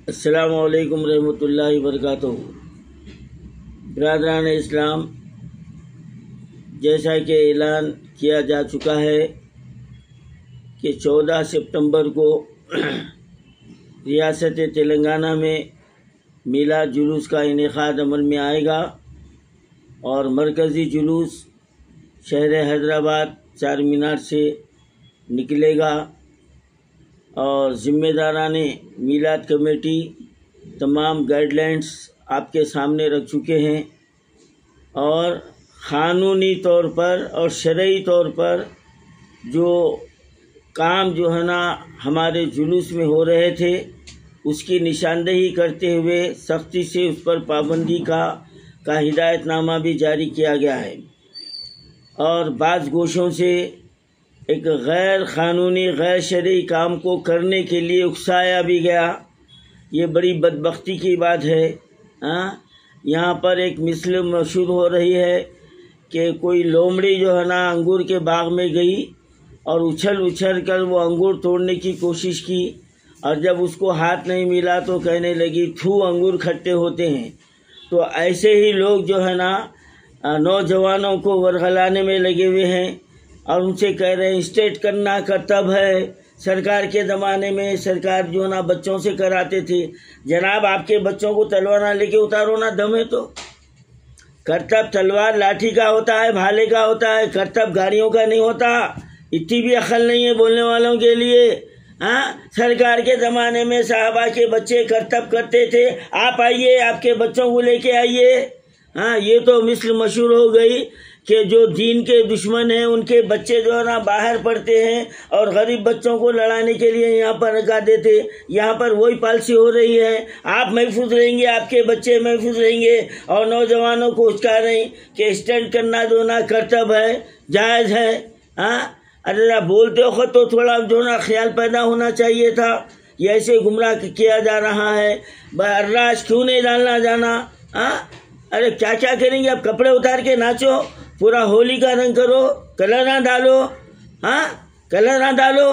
السلام علیکم رحمۃ اللہ وبرکاتہ۔ برادران اسلام، جیسا کہ اعلان کیا جا چکا ہے کہ 14 سپتمبر کو ریاست تلنگانہ میں میلاد جلوس کا انعقاد عمل میں آئے گا اور مرکزی جلوس شہر حیدرآباد چار مینار سے نکلے گا اور ذمہ داران میلاد کمیٹی تمام گائیڈ لائنز آپ کے سامنے رکھ چکے ہیں اور قانونی طور پر اور شرعی طور پر جو کام جو ہے نا ہمارے جلوس میں ہو رہے تھے اس کی نشاندہی کرتے ہوئے سختی سے اس پر پابندی کا ہدایت نامہ بھی جاری کیا گیا ہے اور بعض گوشوں سے ایک غیر قانونی غیر شرعی کام کو کرنے کے لیے اکسایا بھی گیا۔ یہ بڑی بدبختی کی بات ہے۔ یہاں پر ایک مثل مشہور ہو رہی ہے کہ کوئی لومڑی جو ہے نا انگور کے باغ میں گئی اور اچھل کر وہ انگور توڑنے کی کوشش کی اور جب اس کو ہاتھ نہیں ملا تو کہنے لگی تھو انگور کھٹے ہوتے ہیں۔ تو ایسے ہی لوگ جو ہے نا نوجوانوں کو ورغلانے میں لگے ہوئے ہیں اور ان سے کہہ رہے ہیں اسٹیٹ کرنا کرتب ہے۔ سرکار کے زمانے میں سرکار جو ہے نا بچوں سے کراتے تھے، جناب آپ کے بچوں کو تلوار نہ لے کے اتارو نا، دم ہے تو۔ کرتب تلوار لاٹھی کا ہوتا ہے، بھالے کا ہوتا ہے، کرتب گاڑیوں کا نہیں ہوتا۔ اتنی بھی عقل نہیں ہے بولنے والوں کے لیے۔ سرکار کے زمانے میں صحابہ کے بچے کرتب کرتے تھے، آپ آئیے آپ کے بچوں کو لے کے آئیے۔ یہ تو مثل مشہور ہو گئی کہ جو دین کے دشمن ہیں ان کے بچے جو ہے نا باہر پڑھتے ہیں اور غریب بچوں کو لڑانے کے لیے یہاں پر رکھا دیتے۔ یہاں پر وہی پالیسی ہو رہی ہے، آپ محفوظ رہیں گے، آپ کے بچے محفوظ رہیں گے اور نوجوانوں کو اچکا رہے ہیں کہ اسٹینڈ کرنا جو نا کرتب ہے، جائز ہے۔ ارے بولتے وقت تو تھوڑا جو نا خیال پیدا ہونا چاہیے تھا۔ یہ ایسے گمراہ کیا جا رہا ہے، اراش کیوں نہیں ڈالنا جانا؟ ارے کیا کریں گے؟ اب کپڑے اتار کے ناچو، پورا ہولی کا رنگ کرو، کلر نہ ڈالو، کلر نہ ڈالو،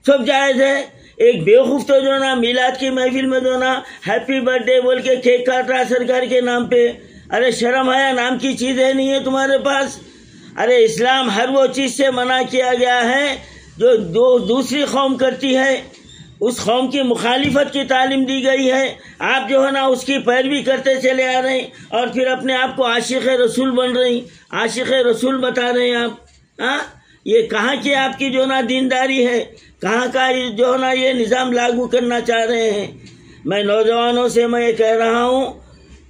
سب جائز ہے۔ ایک بیوقوف تو جو نا میلاد کی محفل میں جو نا ہیپی برتھ ڈے بول کے کیک کاٹ رہا سرکار کے نام پہ۔ ارے شرم آیا، نام کی چیز ہے نہیں ہے تمہارے پاس؟ ارے اسلام ہر وہ چیز سے منع کیا گیا ہے جو دوسری قوم کرتی ہے، اس قوم کی مخالفت کی تعلیم دی گئی ہے۔ آپ جو ہے نا اس کی پیروی کرتے چلے آ رہے ہیں اور پھر اپنے آپ کو عاشق رسول بن رہے ہیں، عاشق رسول بتا رہے ہیں آپ۔ یہ کہاں کی آپ کی جو نا دینداری ہے؟ کہاں کا جو نا یہ نظام لاگو کرنا چاہ رہے ہیں؟ میں نوجوانوں سے میں یہ کہہ رہا ہوں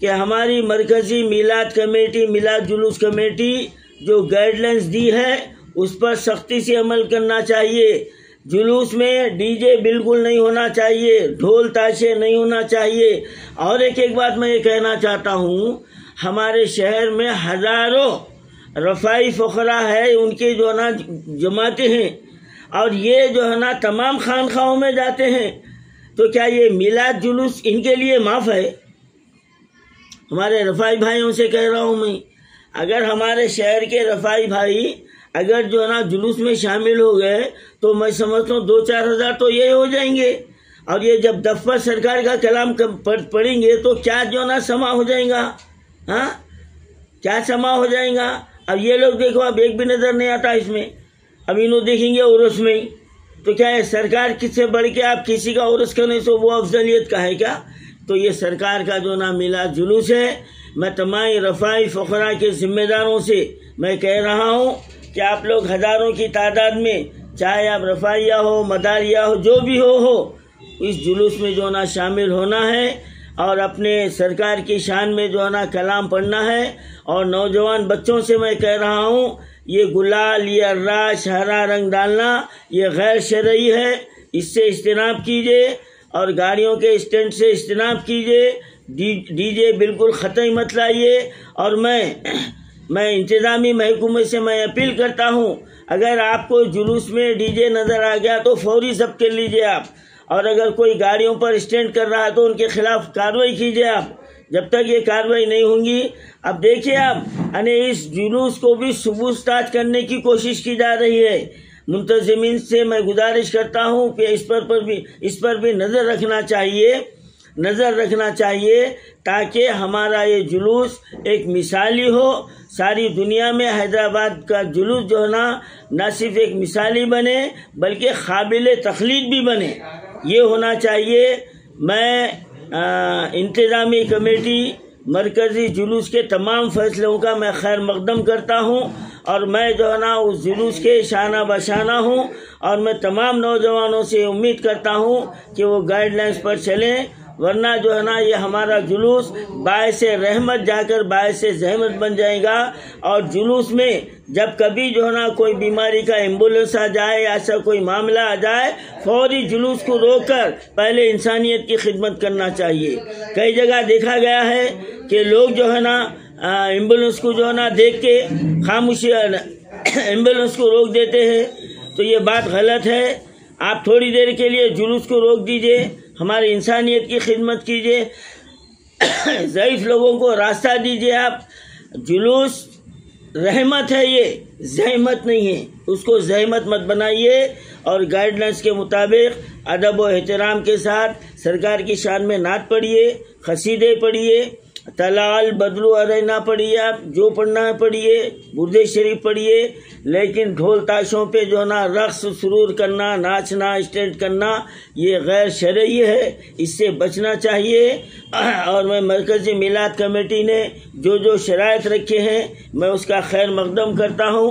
کہ ہماری مرکزی میلاد کمیٹی، میلاد جلوس کمیٹی جو گائیڈ لائنز دی ہے اس پر سختی سے عمل کرنا چاہیے۔ جلوس میں ڈی جے بالکل نہیں ہونا چاہیے، ڈھول تاشے نہیں ہونا چاہیے۔ اور ایک بات میں یہ کہنا چاہتا ہوں، ہمارے شہر میں ہزاروں رفاعی فقراء ہے، ان کے جو نا جماعتیں ہیں اور یہ جو ہے نا تمام خانقاہوں میں جاتے ہیں، تو کیا یہ میلاد جلوس ان کے لیے معاف ہے؟ ہمارے رفاعی بھائیوں سے کہہ رہا ہوں میں، اگر ہمارے شہر کے رفاعی بھائی اگر جو ہے نا جلوس میں شامل ہو گئے تو میں سمجھتا ہوں 2-4 ہزار تو یہ ہو جائیں گے، اور یہ جب دفتر سرکار کا کلام پڑھیں گے تو کیا جو نا سما ہو جائیں گا؟ کیا سما ہو جائیں گا؟ اب یہ لوگ دیکھو، اب ایک بھی نظر نہیں آتا اس میں، اب انہوں دیکھیں گے عرس میں ہی، تو کیا ہے سرکار کس سے بڑھ کے آپ کسی کا عرس کرنے سے وہ افضلیت کا ہے کیا؟ تو یہ سرکار کا جو نا میلاد جلوس ہے، میں تمام رفاعی فقراء کے ذمہ داروں سے میں کہہ رہا ہوں کہ آپ لوگ ہزاروں کی تعداد میں، چاہے آپ رفاعیہ ہو، مداریہ ہو، جو بھی ہو اس جلوس میں جو نا شامل ہونا ہے اور اپنے سرکار کی شان میں جو نا کلام پڑھنا ہے۔ اور نوجوان بچوں سے میں کہہ رہا ہوں، یہ گلال، یہ اراش، ہرا رنگ ڈالنا یہ غیر شرعی ہے، اس سے اجتناب کیجیے اور گاڑیوں کے اسٹینڈ سے اجتناب کیجیے، ڈی جے بالکل خطرہ مت لائیے۔ اور میں انتظامی محکمے سے میں اپیل کرتا ہوں، اگر آپ کو جلوس میں ڈی جے نظر آ گیا تو فوری ضبط کر لیجیے آپ، اور اگر کوئی گاڑیوں پر اسٹینڈ کر رہا ہے تو ان کے خلاف کارروائی کیجیے آپ۔ جب تک یہ کارروائی نہیں ہوں گی، اب دیکھیے آپ اس جلوس کو بھی سبوت تاج کرنے کی کوشش کی جا رہی ہے۔ منتظمین سے میں گزارش کرتا ہوں کہ اس پر بھی نظر رکھنا چاہیے نظر رکھنا چاہیے تاکہ ہمارا یہ جلوس ایک مثالی ہو، ساری دنیا میں حیدرآباد کا جلوس جو ہے نا نہ صرف ایک مثالی بنے بلکہ قابل تقلید بھی بنے، یہ ہونا چاہیے۔ میں انتظامی کمیٹی مرکزی جلوس کے تمام فیصلوں کا میں خیر مقدم کرتا ہوں، اور میں جو ہے نا اس جلوس کے شانہ بشانہ ہوں، اور میں تمام نوجوانوں سے امید کرتا ہوں کہ وہ گائیڈ لائنز پر چلیں، ورنہ جو ہے نا یہ ہمارا جلوس باعث رحمت جا کر باعث زحمت بن جائے گا۔ اور جلوس میں جب کبھی جو ہے نا کوئی بیماری کا ایمبولینس آ جائے، ایسا کوئی معاملہ آ جائے، فوری جلوس کو روک کر پہلے انسانیت کی خدمت کرنا چاہیے۔ کئی جگہ دیکھا گیا ہے کہ لوگ جو ہے نا ایمبولینس کو جو ہے نا دیکھ کے خاموشی ایمبولینس کو روک دیتے ہیں، تو یہ بات غلط ہے۔ آپ تھوڑی دیر کے لیے جلوس کو روک دیجئے، ہماری انسانیت کی خدمت کیجئے، ضعیف لوگوں کو راستہ دیجئے۔ آپ جلوس رحمت ہے، یہ زحمت نہیں ہے، اس کو زحمت مت بنائیے، اور گائیڈ لائنز کے مطابق ادب و احترام کے ساتھ سرکار کی شان میں نعت پڑھیے، قصیدے پڑھیے، تلال بدلو ارینا پڑھیے، آپ جو پڑھنا ہے پڑھیے، برد شریف پڑھیے، لیکن ڈھول تاشوں پہ جو نا رقص سرور کرنا، ناچنا، اسٹنٹ کرنا یہ غیر شرعی ہے، اس سے بچنا چاہیے۔ اور میں مرکزی میلاد کمیٹی نے جو شرائط رکھے ہیں میں اس کا خیر مقدم کرتا ہوں۔